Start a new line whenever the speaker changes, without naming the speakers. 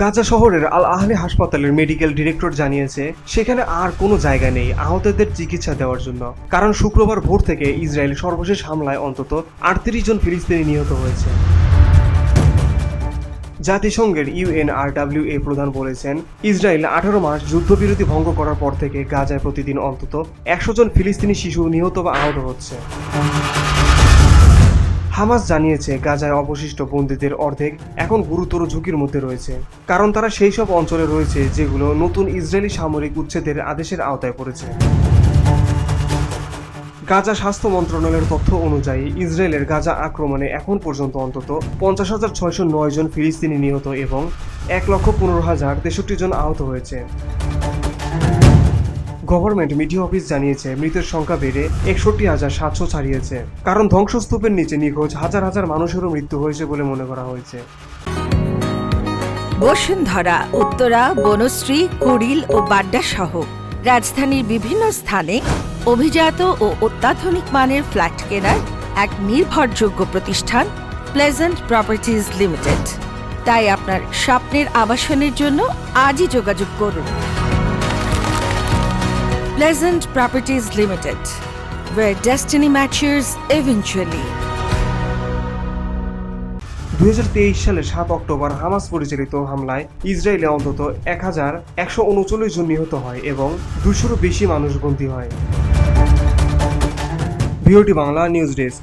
গাজা শহরের আল আহলি হাসপাতালের মেডিকেল ডিরেক্টর জানিয়েছে সেখানে আর কোনো জায়গা নেই আহতদের চিকিৎসা দেওয়ার জন্য, কারণ শুক্রবার ভোর থেকে ইসরায়েল সর্বশেষ হামলায় অন্তত ৩৮ জন ফিলিস্তিনি নিহত হয়েছে। জাতিসংঘের UNRWA প্রধান বলেছেন, ইসরায়েল ১৮ মাস যুদ্ধবিরতি ভঙ্গ করার পর থেকে গাজায় প্রতিদিন অন্তত ১০০ জন ফিলিস্তিনি শিশু নিহত বা আহত হচ্ছে। হামাস জানিয়েছে গাজায় অবশিষ্ট বন্দীদের অর্ধেক এখন গুরুতর ঝুঁকির মধ্যে রয়েছে, কারণ তারা সেই সব অঞ্চলে রয়েছে যেগুলো নতুন ইসরায়েলি সামরিক উচ্ছেদের আদেশের আওতায় পড়েছে। গাজা স্বাস্থ্য মন্ত্রণালয়ের তথ্য অনুযায়ী ইসরায়েলের গাজা আক্রমণে এখন পর্যন্ত অন্তত ৫০,৬০৯ জন ফিলিস্তিনি নিহত এবং ১,১৫,০৬৩ জন আহত হয়েছে। গভর্নমেন্ট মিডিয়া অফিস জানিয়েছে মৃতের সংখ্যা বেড়ে ৬১,৭০০ ছাড়িয়েছে, কারণ ধ্বংসস্তূপের নিচে নিখোঁজ হাজার হাজার মানুষেরও মৃত্যু হয়েছে বলে মনে করা হয়েছে।
বসুন্ধরা, উত্তরা, বনশ্রী, কুড়িল ও বাড্ডা সহ রাজধানীর বিভিন্ন স্থানে অভিজাত ও অত্যাধুনিক মানের ফ্ল্যাট কেনার এক নির্ভরযোগ্য প্রতিষ্ঠান প্লেজেন্ট প্রপার্টিজ লিমিটেড। তাই আপনার স্বপ্নের আবাসনের জন্য আজই যোগাযোগ করুন। Pleasant Properties Limited, where destiny matches eventually.
২০২৩ সালের ৭ অক্টোবর হামাস পরিচালিত হামলায় ইসরায়েলে অন্তত ১,১৩৯ জন নিহত হয় এবং ২০০-রও বেশি মানুষ বন্দী হয়। ভিওটি বাংলা নিউজ ডেস্ক।